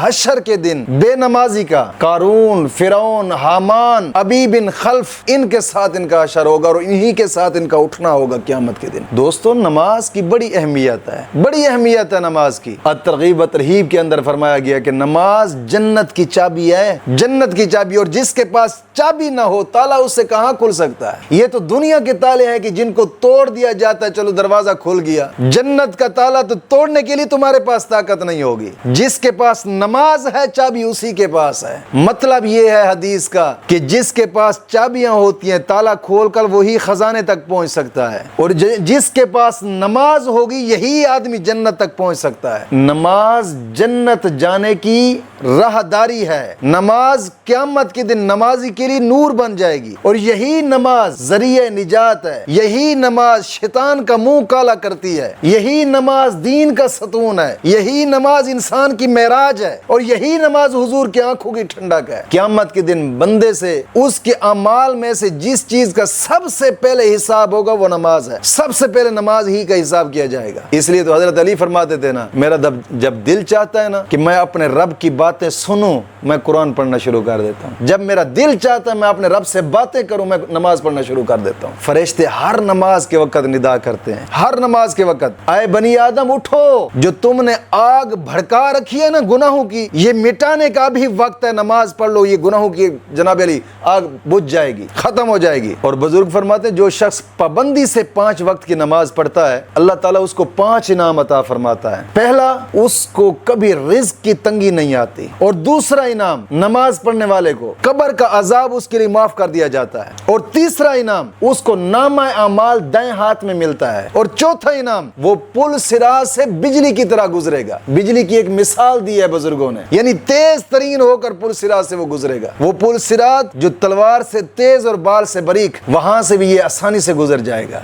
حشر کے دن بے نمازی کا، قارون، فرعون، حامان، ابی بن خلف، ان کے ساتھ ان کا حشر ہوگا اور انہی کے ساتھ ان کا اٹھنا ہوگا قیامت کے دن۔ دوستو نماز کی بڑی اہمیت ہے، بڑی اہمیت ہے نماز کی۔ الترغیب و ترہیب کے اندر فرمایا گیا کہ نماز جنت کی چابی ہے، جنت کی چابی، اور جس کے پاس چابی نہ ہو تالا اس سے کہاں کھل سکتا ہے؟ یہ تو دنیا کے تالے ہیں کہ جن کو توڑ دیا جاتا ہے، چلو دروازہ کھل گیا۔ جنت کا تالا تو توڑنے کے لیے تمہارے پاس طاقت نہیں ہوگی۔ جس کے پاس نماز ہے چابی اسی کے پاس ہے۔ مطلب یہ ہے حدیث کا کہ جس کے پاس چابیاں ہوتی ہیں تالا کھول کر وہی خزانے تک پہنچ سکتا ہے، اور جس کے پاس نماز ہوگی یہی آدمی جنت تک پہنچ سکتا ہے۔ نماز جنت جانے کی راہداری ہے۔ نماز قیامت کے دن نمازی کے لیے نور بن جائے گی، اور یہی نماز ذریعہ نجات ہے۔ یہی نماز شیطان کا منہ کالا کرتی ہے، یہی نماز دین کا ستون ہے، یہی نماز انسان کی معراج ہے، اور یہی نماز حضور کی آنکھوں کی ٹھنڈک ہے۔ قیامت کے دن بندے سے اس کے اعمال میں سے جس چیز کا سب سے پہلے حساب ہوگا وہ نماز ہے۔ سب سے پہلے نماز ہی کا حساب کیا جائے گا۔ اس لیے تو حضرت علی فرماتے تھے نا، میرا جب دل چاہتا ہے نا کہ میں اپنے رب کی باتیں سنوں، میں قرآن پڑھنا شروع کر دیتا ہوں۔ جب میرا دل چاہتا ہے میں اپنے رب سے باتیں کروں، میں نماز پڑھنا شروع کر دیتا ہوں۔ فرشتے ہر نماز کے وقت ندا کرتے ہیں، ہر نماز کے وقت، اے بنی آدم اٹھو، جو تم نے آگ بھڑکا رکھی ہے نا گناہوں کی، یہ مٹانے کا بھی وقت ہے، نماز پڑھ لو، یہ گناہوں کی جناب علی آگ بجھ جائے گی، ختم ہو جائے گی۔ اور بزرگ فرماتے ہیں جو شخص پابندی سے 5 وقت کی نماز پڑھتا ہے، اللہ تعالیٰ اس کو 5 انعام عطا فرماتا ہے۔ پہلا، اس کو کبھی رزق کی تنگی نہیں آتی، اور دوسرا انعام، نماز پڑھنے والے کو قبر کا عذاب اس کے لیے معاف کر دیا جاتا ہے، اور تیسرا انعام، اس کو نامہ اعمال دائیں ہاتھ میں ملتا ہے، اور چوتھا انعام، وہ پل صراط سے بجلی کی طرح گزرے گا۔ بجلی کی ایک مثال دی ہے بزرگوں نے، یعنی تیز ترین ہو کر پل صراط سے وہ گزرے گا۔ وہ پل صراط جو تلوار سے تیز اور بال سے باریک، وہاں سے بھی یہ آسانی سے گزر جائے گا۔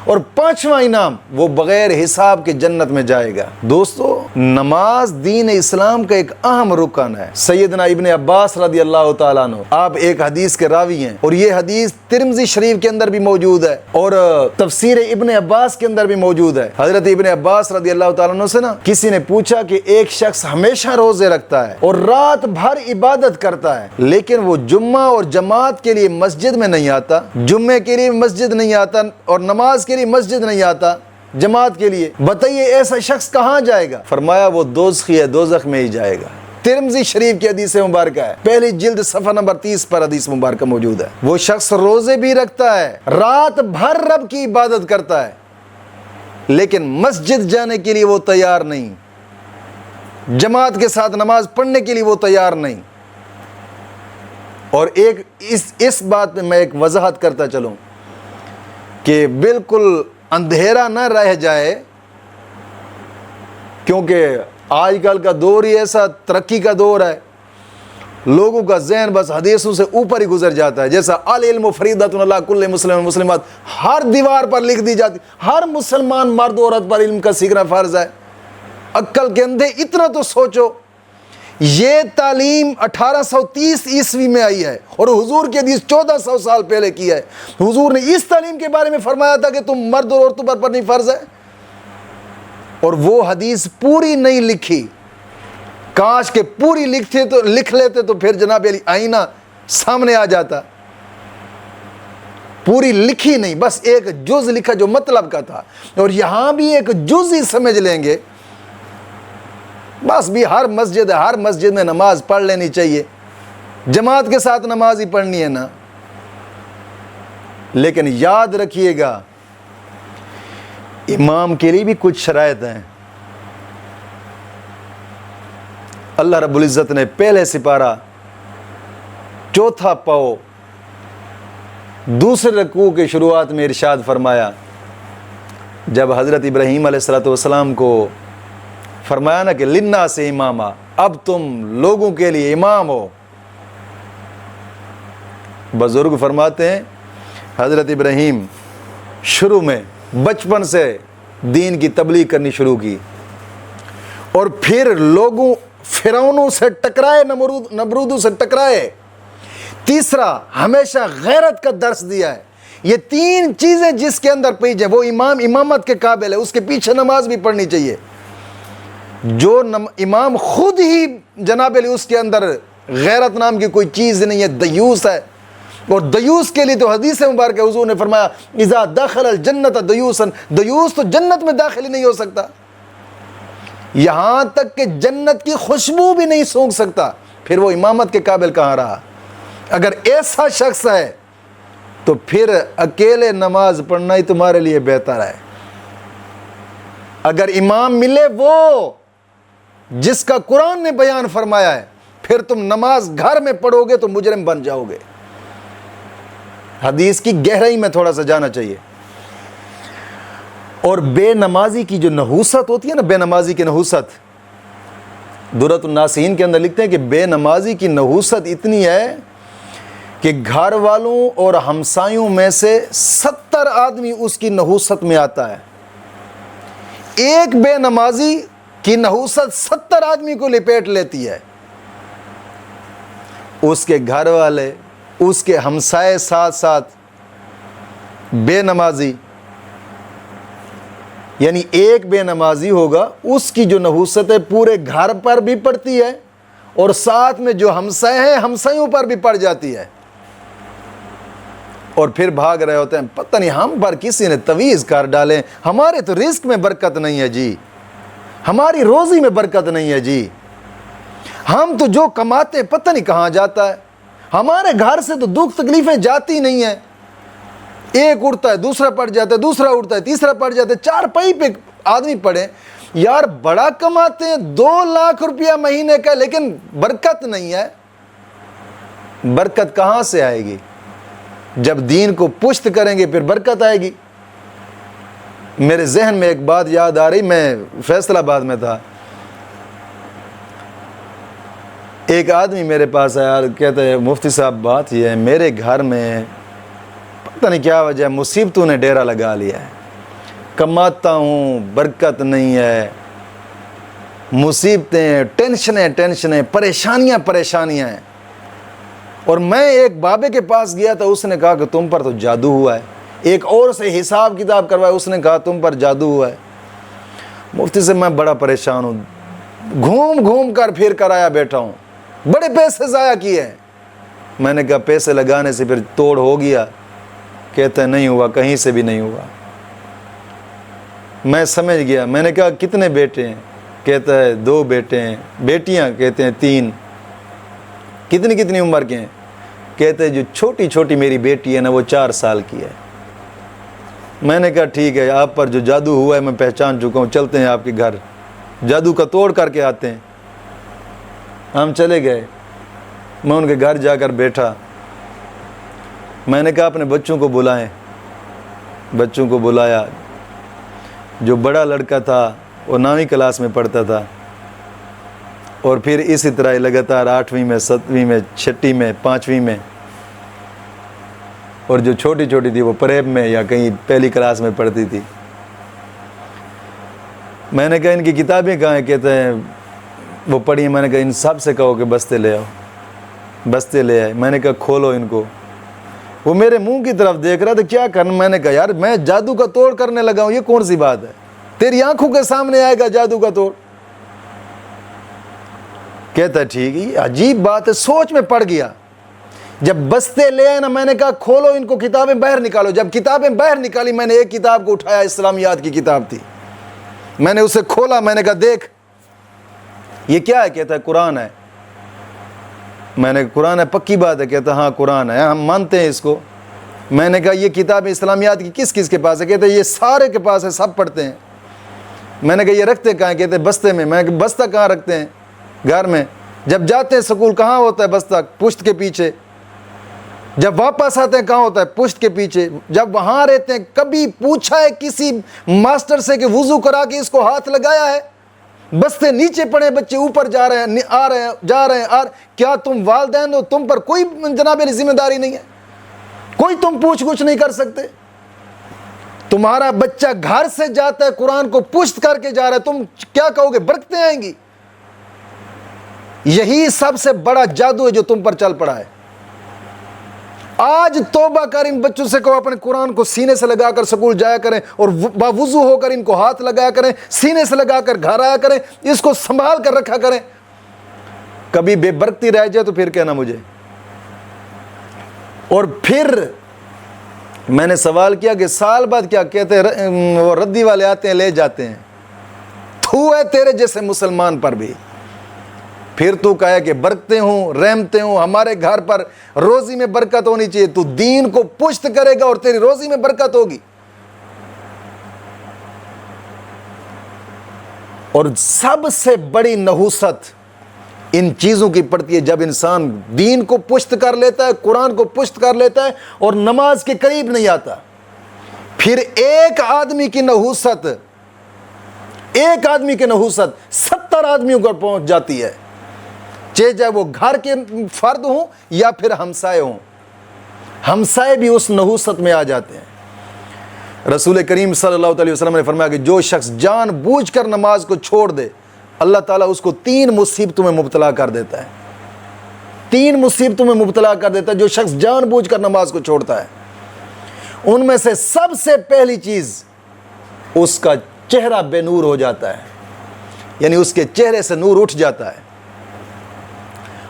اور 5واں انعام، وہ بغیر حساب کے جنت میں جائے گا۔ دوستو نماز دین اسلام کا ایک اہم رکن ہے۔ سیدنا ابن عباس رضی اللہ تعالیٰ عنہ، آپ ایک حدیث کے راوی ہیں، اور یہ حدیث ترمذی شریف کے اندر بھی موجود ہے، اور تفسیر ابن عباس کے اندر بھی موجود ہے۔ حضرت ابن عباس رضی اللہ تعالیٰ عنہ سے نا کسی نے پوچھا کہ ایک شخص ہمیشہ روزے رکھتا ہے اور رات بھر عبادت کرتا ہے، لیکن وہ جمعہ اور جماعت کے لیے مسجد میں نہیں آتا، جمعے کے لیے مسجد نہیں آتا اور نماز کے لیے مسجد نہیں آتا جماعت کے لیے، بتائیے ایسا شخص کہاں جائے گا؟ فرمایا وہ دوزخی ہے، دوزخ میں ہی جائے گا۔ ترمذی شریف کی حدیث مبارکہ ہے، پہلی جلد صفحہ نمبر 30 پر حدیث مبارکہ موجود ہے۔ وہ شخص روزے بھی رکھتا ہے، رات بھر رب کی عبادت کرتا ہے، لیکن مسجد جانے کے لیے وہ تیار نہیں، جماعت کے ساتھ نماز پڑھنے کے لیے وہ تیار نہیں۔ اور اس بات میں ایک وضاحت کرتا چلوں کہ بالکل اندھیرا نہ رہ جائے، کیونکہ آج کل کا دور ہی ایسا ترقی کا دور ہے، لوگوں کا ذہن بس حدیثوں سے اوپر ہی گزر جاتا ہے، جیسا العلم فریضۃ علی کل مسلم مسلمات ہر دیوار پر لکھ دی جاتی، ہر مسلمان مرد عورت پر علم کا سیکھنا فرض ہے۔ عقل کے اندھے اتنا تو سوچو، یہ تعلیم 1830 عیسوی میں آئی ہے، اور حضور کی حدیث 1400 سال پہلے کی ہے۔ حضور نے اس تعلیم کے بارے میں فرمایا تھا کہ تم مرد اور عورتوں پر نہیں فرض ہے، اور وہ حدیث پوری نہیں لکھی۔ کاش کہ پوری لکھ لیتے تو پھر جناب علی آئینہ سامنے آ جاتا۔ پوری لکھی نہیں، بس ایک جز لکھا جو مطلب کا تھا، اور یہاں بھی ایک جز ہی سمجھ لیں گے، بس بھی ہر مسجد میں نماز پڑھ لینی چاہیے، جماعت کے ساتھ نماز ہی پڑھنی ہے نا۔ لیکن یاد رکھیے گا امام کے لیے بھی کچھ شرائط ہیں۔ اللہ رب العزت نے پہلے سپارہ 4 پاؤ دوسرے رکوع کی شروعات میں ارشاد فرمایا، جب حضرت ابراہیم علیہ السلام کو فرمایا نا کہ للناس اماما، اب تم لوگوں کے لیے امام ہو۔ بزرگ فرماتے ہیں حضرت ابراہیم شروع میں بچپن سے دین کی تبلیغ کرنی شروع کی، اور پھر لوگوں فرعونوں سے ٹکرائے، نمرودوں سے ٹکرائے۔ تیسرا، ہمیشہ غیرت کا درس دیا ہے۔ یہ 3 چیزیں جس کے اندر پئی جائیں وہ امامت کے قابل ہے، اس کے پیچھے نماز بھی پڑھنی چاہیے۔ جو امام خود ہی جناب علی اس کے اندر غیرت نام کی کوئی چیز نہیں ہے، دیوس ہے، اور دیوس کے لیے تو حدیث مبارک ہے، حضور نے فرمایا اذا دخل الجنت دیوسا، دیوس تو جنت میں داخل ہی نہیں ہو سکتا، یہاں تک کہ جنت کی خوشبو بھی نہیں سونگھ سکتا، پھر وہ امامت کے قابل کہاں رہا؟ اگر ایسا شخص ہے تو پھر اکیلے نماز پڑھنا ہی تمہارے لیے بہتر ہے۔ اگر امام ملے وہ جس کا قرآن نے بیان فرمایا ہے، پھر تم نماز گھر میں پڑھو گے تو مجرم بن جاؤ گے۔ حدیث کی گہرائی میں تھوڑا سا جانا چاہیے۔ اور بے نمازی کی جو نحوست ہوتی ہے نا، بے نمازی کی نحوست، درۃ الناسین کے اندر لکھتے ہیں کہ بے نمازی کی نحوست اتنی ہے کہ گھر والوں اور ہمسایوں میں سے 70 آدمی اس کی نحوست میں آتا ہے۔ ایک بے نمازی کی نحوست 70 آدمی کو لپیٹ لیتی ہے، اس کے گھر والے، اس کے ہمسائے، ساتھ ساتھ بے نمازی، یعنی ایک بے نمازی ہوگا، اس کی جو نحوست ہے پورے گھر پر بھی پڑتی ہے اور ساتھ میں جو ہمسائے ہیں ہمسایوں پر بھی پڑ جاتی ہے، اور پھر بھاگ رہے ہوتے ہیں پتہ نہیں ہم پر کسی نے تویز کر ڈالے، ہمارے تو رزق میں برکت نہیں ہے جی، ہماری روزی میں برکت نہیں ہے جی، ہم تو جو کماتے ہیں پتہ نہیں کہاں جاتا ہے، ہمارے گھر سے تو دکھ تکلیفیں جاتی نہیں ہیں، ایک اٹھتا ہے دوسرا پڑ جاتا ہے، دوسرا اٹھتا ہے تیسرا پڑ جاتا ہے، 4 پائی پہ آدمی پڑے، یار بڑا کماتے ہیں 2 لاکھ روپیہ مہینے کا، لیکن برکت نہیں ہے۔ برکت کہاں سے آئے گی؟ جب دین کو پشت کریں گے پھر برکت آئے گی۔ میرے ذہن میں ایک بات یاد آ رہی، میں فیصل آباد میں تھا، ایک آدمی میرے پاس آیا، کہتا ہے مفتی صاحب بات یہ ہے، میرے گھر میں پتہ نہیں کیا وجہ ہے، مصیبتوں نے ڈیرا لگا لیا ہے، کماتا ہوں برکت نہیں ہے، مصیبتیں، ٹینشنیں، پریشانیاں ہیں۔ اور میں ایک بابے کے پاس گیا تھا، اس نے کہا کہ تم پر تو جادو ہوا ہے، ایک اور سے حساب کتاب کروایا، اس نے کہا تم پر جادو ہوا ہے۔ مفتی سے میں بڑا پریشان ہوں، گھوم کر پھر کر آیا بیٹھا ہوں، بڑے پیسے ضائع کیے ہیں۔ میں نے کہا پیسے لگانے سے پھر توڑ ہو گیا؟ کہتا ہے نہیں ہوا، کہیں سے بھی نہیں ہوا۔ میں سمجھ گیا، میں نے کہا کتنے بیٹے ہیں؟ کہتا ہے 2 بیٹے ہیں، بیٹیاں کہتے ہیں 3۔ کتنی عمر کے ہیں؟ کہتے ہیں جو چھوٹی میری بیٹی ہے نا وہ 4 سال کی ہے۔ میں نے کہا ٹھیک ہے، آپ پر جو جادو ہوا ہے میں پہچان چکا ہوں، چلتے ہیں آپ کے گھر، جادو کا توڑ کر کے آتے ہیں۔ ہم چلے گئے، میں ان کے گھر جا کر بیٹھا، میں نے کہا اپنے بچوں کو بلائیں، بچوں کو بلایا۔ جو بڑا لڑکا تھا وہ 9ویں کلاس میں پڑھتا تھا، اور پھر اسی طرح لگاتار 8ویں میں، 7ویں میں، 6ٹی میں، 5ویں میں، اور جو چھوٹی تھی وہ پریب میں یا کہیں پہلی کلاس میں پڑھتی تھی۔ میں نے کہا ان کی کتابیں کہاں ہیں؟ کہتے ہیں وہ پڑھی ہیں۔ میں نے کہا ان سب سے کہو کہ بستے لے آؤ، بستے لے آئے۔ میں نے کہا کھولو ان کو۔ وہ میرے منہ کی طرف دیکھ رہا تھا کیا کرنا۔ میں نے کہا یار میں جادو کا توڑ کرنے لگا ہوں، یہ کون سی بات ہے؟ تیری آنکھوں کے سامنے آئے گا جادو کا توڑ؟ کہتا ہے ٹھیک ہے، عجیب بات ہے، سوچ میں پڑ گیا۔ جب بستے لے آئے نا، میں نے کہا کھولو ان کو، کتابیں باہر نکالو۔ جب کتابیں باہر نکالی، میں نے ایک کتاب کو اٹھایا، اسلامیات کی کتاب تھی، میں نے اسے کھولا، میں نے کہا دیکھ یہ کیا ہے؟ کہتا ہے قرآن ہے۔ میں نے قرآن ہے؟ پکی بات ہے؟ کہتا ہاں قرآن ہے، ہم مانتے ہیں اس کو۔ میں نے کہا یہ کتابیں اسلامیات کی کس کس کے پاس ہے؟ کہتے ہیں یہ سارے کے پاس ہے، سب پڑھتے ہیں۔ میں نے کہا یہ رکھتے کہاں ہیں؟ کہتے ہیں بستے میں۔ میں نے کہا بستہ کہاں رکھتے ہیں؟ گھر میں۔ جب جاتے ہیں سکول کہاں ہوتا ہے بستہ؟ پشت کے پیچھے۔ جب واپس آتے ہیں کہاں ہوتا ہے؟ پشت کے پیچھے۔ جب وہاں رہتے ہیں کبھی پوچھا ہے کسی ماسٹر سے کہ وضو کرا کے اس کو ہاتھ لگایا ہے؟ بستے نیچے پڑے، بچے اوپر جا رہے ہیں، آ رہے ہیں، جا رہے ہیں۔ کیا تم والدین ہو؟ تم پر کوئی جناب میری ذمہ داری نہیں ہے؟ کوئی تم پوچھ گچھ نہیں کر سکتے؟ تمہارا بچہ گھر سے جاتا ہے قرآن کو پشت کر کے جا رہا ہے، تم کیا کہو گے؟ برکتیں آئیں گی؟ یہی سب سے بڑا جادو ہے جو تم پر چل پڑا ہے۔ آج توبہ کر ان بچوں سے کہو اپنے قرآن کو سینے سے لگا کر سکول جایا کریں اور باوضو ہو کر ان کو ہاتھ لگایا کریں، سینے سے لگا کر گھر آیا کریں، اس کو سنبھال کر رکھا کریں۔ کبھی بے برکتی رہ جائے تو پھر کہنا مجھے۔ اور پھر میں نے سوال کیا کہ سال بعد کیا کہتے ہیں، وہ ردی والے آتے ہیں لے جاتے ہیں، تو ہے تیرے جیسے مسلمان پر بھی۔ پھر تو کہا کہ برکتیں ہوں، رحمتیں ہوں، ہمارے گھر پر روزی میں برکت ہونی چاہیے، تو دین کو پشت کرے گا اور تیری روزی میں برکت ہوگی۔ اور سب سے بڑی نحوست ان چیزوں کی پڑتی ہے جب انسان دین کو پشت کر لیتا ہے، قرآن کو پشت کر لیتا ہے اور نماز کے قریب نہیں آتا۔ پھر ایک آدمی کی نحوست 70 آدمیوں پر پہنچ جاتی ہے، چاہے وہ گھر کے فرد ہوں یا پھر ہمسائے ہوں، ہمسائے بھی اس نحوست میں آ جاتے ہیں۔ رسول کریم صلی اللہ علیہ وسلم نے فرمایا کہ جو شخص جان بوجھ کر نماز کو چھوڑ دے، اللہ تعالیٰ اس کو 3 مصیبتوں میں مبتلا کر دیتا ہے۔ 3 مصیبتوں میں مبتلا کر دیتا ہے جو شخص جان بوجھ کر نماز کو چھوڑتا ہے۔ ان میں سے سب سے پہلی چیز، اس کا چہرہ بے نور ہو جاتا ہے، یعنی اس کے چہرے سے نور اٹھ جاتا ہے۔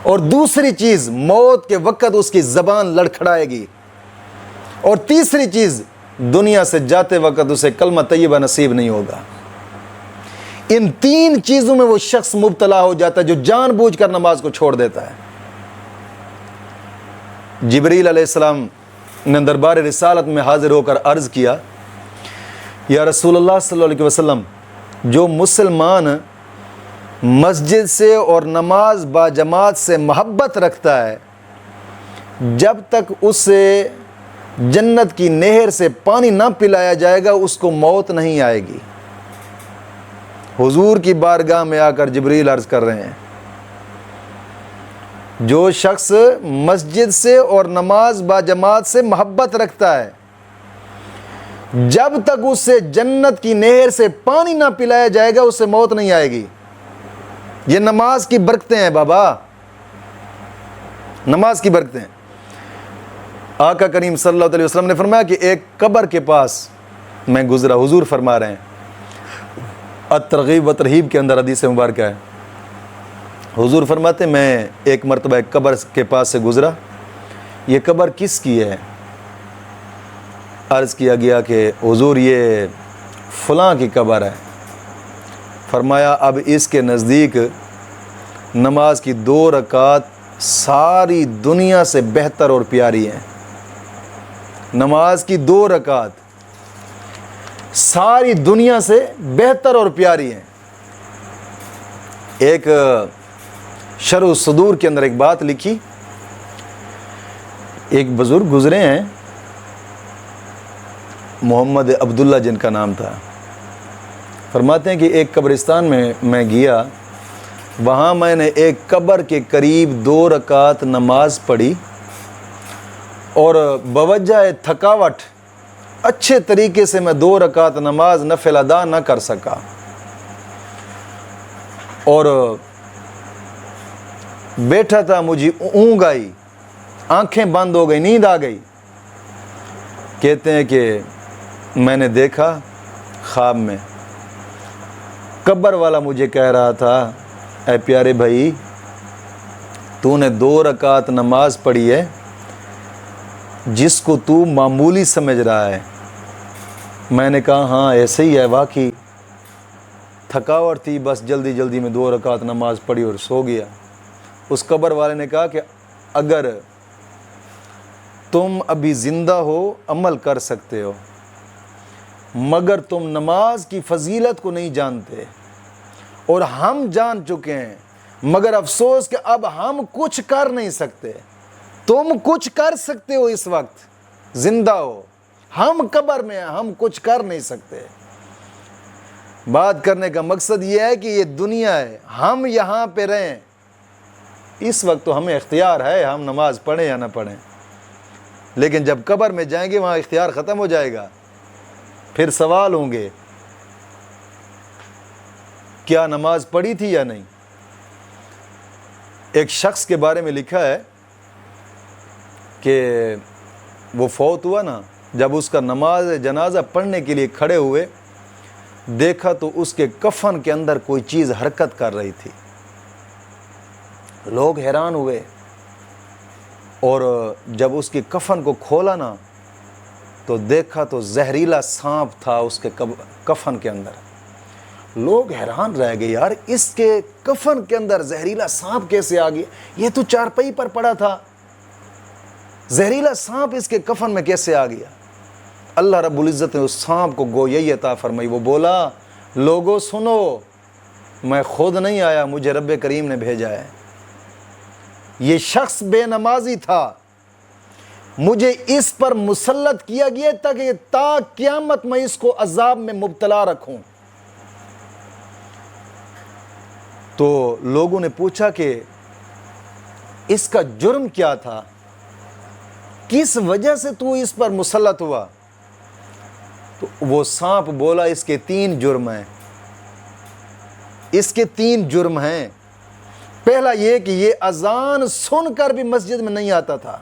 اور دوسری چیز، موت کے وقت اس کی زبان لڑکھڑائے گی۔ اور تیسری چیز، دنیا سے جاتے وقت اسے کلمہ طیبہ نصیب نہیں ہوگا۔ ان 3 چیزوں میں وہ شخص مبتلا ہو جاتا ہے جو جان بوجھ کر نماز کو چھوڑ دیتا ہے۔ جبریل علیہ السلام نے دربار رسالت میں حاضر ہو کر عرض کیا، یا رسول اللہ صلی اللہ علیہ وسلم، جو مسلمان مسجد سے اور نماز با جماعت سے محبت رکھتا ہے، جب تک اسے جنت کی نہر سے پانی نہ پلایا جائے گا اس کو موت نہیں آئے گی۔ حضور کی بارگاہ میں آ کر جبریل عرض کر رہے ہیں، جو شخص مسجد سے اور نماز با جماعت سے محبت رکھتا ہے، جب تک اسے جنت کی نہر سے پانی نہ پلایا جائے گا اسے موت نہیں آئے گی۔ یہ نماز کی برکتیں ہیں بابا، نماز کی برکتیں۔ آقا کریم صلی اللہ علیہ وسلم نے فرمایا کہ ایک قبر کے پاس میں گزرا، حضور فرما رہے ہیں، الترغیب و ترہیب کے اندر حدیث مبارکہ ہے، حضور فرماتے میں ایک مرتبہ ایک قبر کے پاس سے گزرا، یہ قبر کس کی ہے؟ عرض کیا گیا کہ حضور یہ فلاں کی قبر ہے۔ فرمایا اب اس کے نزدیک نماز کی 2 رکعت ساری دنیا سے بہتر اور پیاری ہیں۔ نماز کی 2 رکعت ساری دنیا سے بہتر اور پیاری ہیں۔ ایک شرح الصدور کے اندر ایک بات لکھی، ایک بزرگ گزرے ہیں محمد عبداللہ جن کا نام تھا، فرماتے ہیں کہ ایک قبرستان میں گیا، وہاں میں نے ایک قبر کے قریب 2 رکعت نماز پڑھی اور بوجہ تھکاوٹ اچھے طریقے سے میں 2 رکعت نماز نفل ادا نہ کر سکا، اور بیٹھا تھا، مجھے اونگ آئی، آنکھیں بند ہو گئی، نیند آ گئی۔ کہتے ہیں کہ میں نے دیکھا خواب میں قبر والا مجھے کہہ رہا تھا، اے پیارے بھائی تو نے 2 رکعت نماز پڑھی ہے جس کو تو معمولی سمجھ رہا ہے۔ میں نے کہا ہاں ایسے ہی ہے، واقعی تھکاوٹ تھی، بس جلدی جلدی میں 2 رکعت نماز پڑھی اور سو گیا۔ اس قبر والے نے کہا کہ اگر تم ابھی زندہ ہو عمل کر سکتے ہو، مگر تم نماز کی فضیلت کو نہیں جانتے، اور ہم جان چکے ہیں، مگر افسوس کہ اب ہم کچھ کر نہیں سکتے۔ تم کچھ کر سکتے ہو، اس وقت زندہ ہو، ہم قبر میں ہیں، ہم کچھ کر نہیں سکتے۔ بات کرنے کا مقصد یہ ہے کہ یہ دنیا ہے، ہم یہاں پہ رہیں، اس وقت تو ہمیں اختیار ہے، ہم نماز پڑھیں یا نہ پڑھیں، لیکن جب قبر میں جائیں گے وہاں اختیار ختم ہو جائے گا، پھر سوال ہوں گے کیا نماز پڑھی تھی یا نہیں۔ ایک شخص کے بارے میں لکھا ہے کہ وہ فوت ہوا نا، جب اس کا نماز جنازہ پڑھنے کے لیے کھڑے ہوئے، دیکھا تو اس کے کفن کے اندر کوئی چیز حرکت کر رہی تھی۔ لوگ حیران ہوئے، اور جب اس کے کفن کو کھولا نا تو دیکھا تو زہریلا سانپ تھا اس کے کفن کے اندر۔ لوگ حیران رہ گئے، یار اس کے کفن کے اندر زہریلا سانپ کیسے آ گیا؟ یہ تو چارپائی پر پڑا تھا، زہریلا سانپ اس کے کفن میں کیسے آ گیا؟ اللہ رب العزت نے اس سانپ کو گویائی عطا فرمائی۔ وہ بولا، لوگوں سنو، میں خود نہیں آیا، مجھے رب کریم نے بھیجا ہے۔ یہ شخص بے نمازی تھا، مجھے اس پر مسلط کیا گیا تاکہ تا قیامت میں اس کو عذاب میں مبتلا رکھوں۔ تو لوگوں نے پوچھا کہ اس کا جرم کیا تھا، کس وجہ سے تو اس پر مسلط ہوا؟ تو وہ سانپ بولا، اس کے 3 جرم ہیں، اس کے 3 جرم ہیں۔ پہلا یہ کہ یہ اذان سن کر بھی مسجد میں نہیں آتا تھا،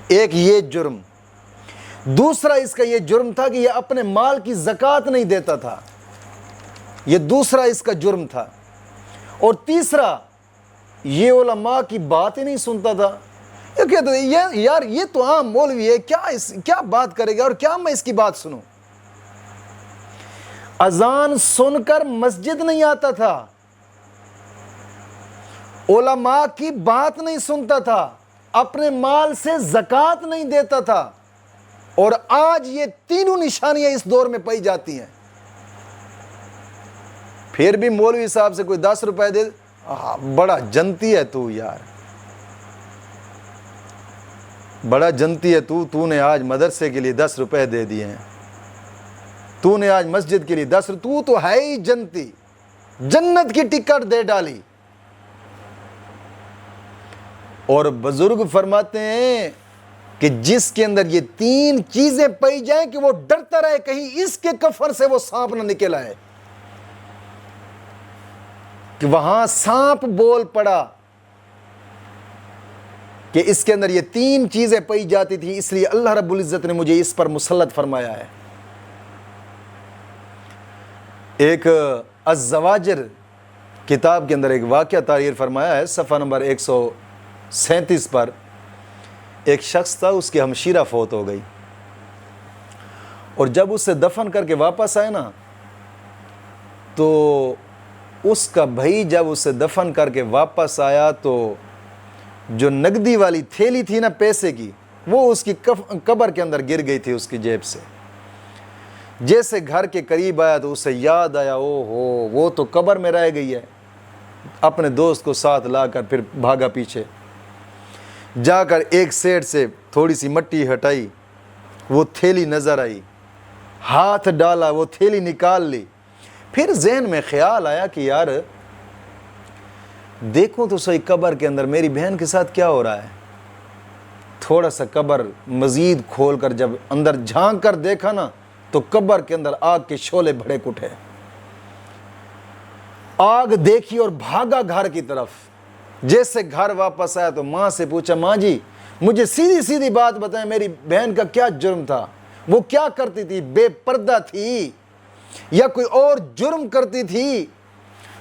ایک یہ جرم۔ دوسرا اس کا یہ جرم تھا کہ یہ اپنے مال کی زکوٰۃ نہیں دیتا تھا، یہ دوسرا اس کا جرم تھا۔ اور تیسرا، یہ علماء کی بات ہی نہیں سنتا تھا۔ یہ کہتے ہیں یار یہ تو عام مولوی ہے، کیا بات کرے گا اور کیا میں اس کی بات سنوں؟ اذان سن کر مسجد نہیں آتا تھا، علماء کی بات نہیں سنتا تھا، اپنے مال سے زکوٰۃ نہیں دیتا تھا، اور آج یہ تینوں نشانیاں اس دور میں پائی جاتی ہیں۔ پھر بھی مولوی صاحب سے کوئی 10 روپے دے، بڑا جنتی ہے تو یار، بڑا جنتی ہے تو نے آج مدرسے کے لیے 10 روپے دے دیے ہیں، تو نے آج مسجد کے لیے 10 روپے، تو ہے ہی جنتی، جنت کی ٹکٹ دے ڈالی۔ اور بزرگ فرماتے ہیں کہ جس کے اندر یہ 3 چیزیں پائی جائیں کہ وہ ڈرتا رہے کہیں اس کے کفن سے وہ سانپ نہ نکل آئے، کہ وہاں سانپ بول پڑا، کہ اس کے اندر یہ 3 چیزیں پائی جاتی تھی، اس لیے اللہ رب العزت نے مجھے اس پر مسلط فرمایا ہے۔ ایک الزواجر کتاب کے اندر ایک واقعہ تحریر فرمایا ہے، صفحہ نمبر 137 پر۔ ایک شخص تھا، اس کی ہمشیرہ فوت ہو گئی، اور جب اسے دفن کر کے واپس آئے نا تو اس کا بھائی جب اسے دفن کر کے واپس آیا تو جو نقدی والی تھیلی تھی نا پیسے کی، وہ اس کی قبر کے اندر گر گئی تھی اس کی جیب سے۔ جیسے گھر کے قریب آیا تو اسے یاد آیا، او ہو وہ تو قبر میں رہ گئی ہے۔ اپنے دوست کو ساتھ لا کر پھر بھاگا پیچھے، جا کر ایک سیٹ سے تھوڑی سی مٹی ہٹائی، وہ تھیلی نظر آئی، ہاتھ ڈالا، وہ تھیلی نکال لی۔ پھر ذہن میں خیال آیا کہ یار دیکھوں تو صحیح قبر کے اندر میری بہن کے ساتھ کیا ہو رہا ہے۔ تھوڑا سا قبر مزید کھول کر جب اندر جھانک کر دیکھا نا تو قبر کے اندر آگ کے شعلے بھڑک اٹھے۔ آگ دیکھی اور بھاگا گھر کی طرف۔ جیسے گھر واپس آیا تو ماں سے پوچھا، ماں جی مجھے سیدھی سیدھی بات بتائیں، میری بہن کا کیا جرم تھا؟ وہ کیا کرتی تھی؟ بے پردہ تھی یا کوئی اور جرم کرتی تھی؟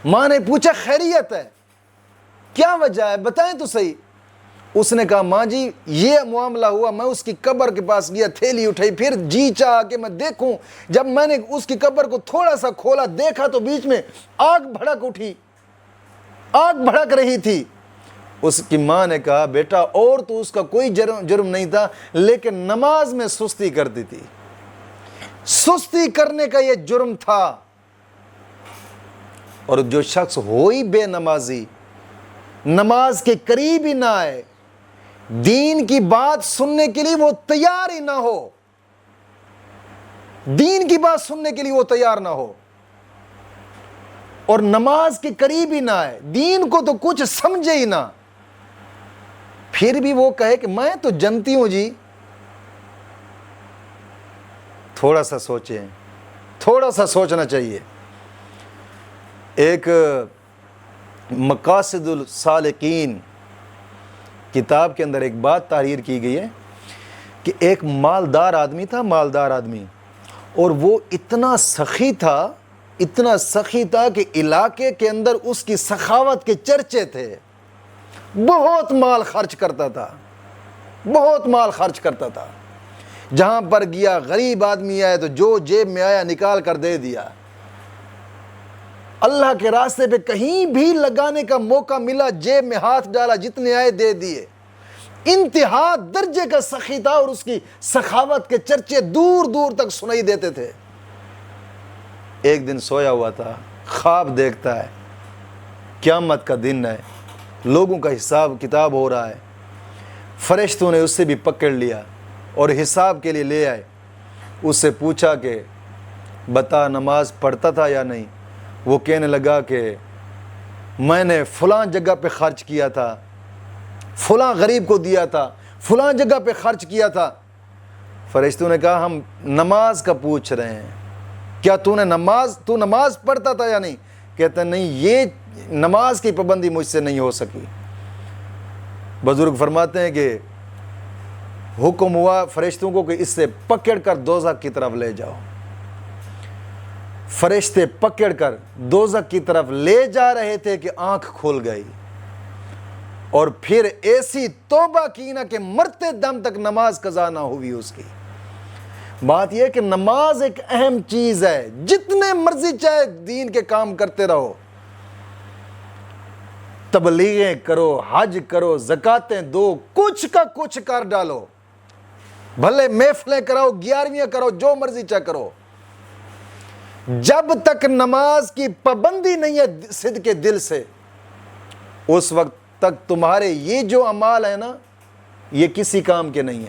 ماں نے پوچھا، خیریت ہے؟ کیا وجہ ہے بتائیں تو صحیح۔ اس نے کہا، ماں جی یہ معاملہ ہوا، میں اس کی قبر کے پاس گیا، تھیلی اٹھائی، پھر جی چاہا کہ میں دیکھوں، جب میں نے اس کی قبر کو تھوڑا سا کھولا، دیکھا تو بیچ میں آگ بھڑک اٹھی، آگ بھڑک رہی تھی۔ اس کی ماں نے کہا، بیٹا اور تو اس کا کوئی جرم نہیں تھا، لیکن نماز میں سستی کرتی تھی، سستی کرنے کا یہ جرم تھا۔ اور جو شخص ہوئی بے نمازی، نماز کے قریب ہی نہ آئے، دین کی بات سننے کے لیے وہ تیار ہی نہ ہو، دین کی بات سننے کے لیے وہ تیار نہ ہو، اور نماز کے قریب ہی نہ آئے، دین کو تو کچھ سمجھے ہی نہ، پھر بھی وہ کہے کہ میں تو جنتی ہوں جی۔ تھوڑا سا سوچیں، تھوڑا سا سوچنا چاہیے۔ ایک مقاصد السالکین کتاب کے اندر ایک بات تحریر کی گئی ہے کہ ایک مالدار آدمی تھا، مالدار آدمی، اور وہ اتنا سخی تھا کہ علاقے کے اندر اس کی سخاوت کے چرچے تھے، بہت مال خرچ کرتا تھا، بہت مال خرچ کرتا تھا، جہاں پر گیا غریب آدمی آئے تو جو جیب میں آیا نکال کر دے دیا، اللہ کے راستے پہ کہیں بھی لگانے کا موقع ملا جیب میں ہاتھ ڈالا، جتنے آئے دے دیے، انتہا درجے کا سخی تھا، اور اس کی سخاوت کے چرچے دور دور تک سنائی دیتے تھے۔ ایک دن سویا ہوا تھا، خواب دیکھتا ہے، قیامت کا دن ہے، لوگوں کا حساب کتاب ہو رہا ہے، فرشتوں نے اس سے بھی پکڑ لیا اور حساب کے لیے لے آئے، اس سے پوچھا کہ بتا نماز پڑھتا تھا یا نہیں؟ وہ کہنے لگا کہ میں نے فلاں جگہ پہ خرچ کیا تھا، فلاں غریب کو دیا تھا، فلاں جگہ پہ خرچ کیا تھا۔ فرشتوں نے کہا ہم نماز کا پوچھ رہے ہیں، کیا تو نماز پڑھتا تھا یا نہیں؟ کہتا نہیں، یہ نماز کی پابندی مجھ سے نہیں ہو سکی۔ بزرگ فرماتے ہیں کہ حکم ہوا فرشتوں کو کہ اس سے پکڑ کر دوزخ کی طرف لے جاؤ۔ فرشتے پکڑ کر دوزخ کی طرف لے جا رہے تھے کہ آنکھ کھل گئی، اور پھر ایسی توبہ کی نہ کہ مرتے دم تک نماز قضا نہ ہوئی اس کی۔ بات یہ ہے کہ نماز ایک اہم چیز ہے، جتنے مرضی چاہے دین کے کام کرتے رہو، تبلیغیں کرو، حج کرو، زکاتیں دو، کچھ کا کچھ کر ڈالو، بھلے محفلیں کراؤ، 11ویں کرو، جو مرضی چاہ کرو، جب تک نماز کی پابندی نہیں ہے صدق کے دل سے، اس وقت تک تمہارے یہ جو اعمال ہیں نا، یہ کسی کام کے نہیں ہیں۔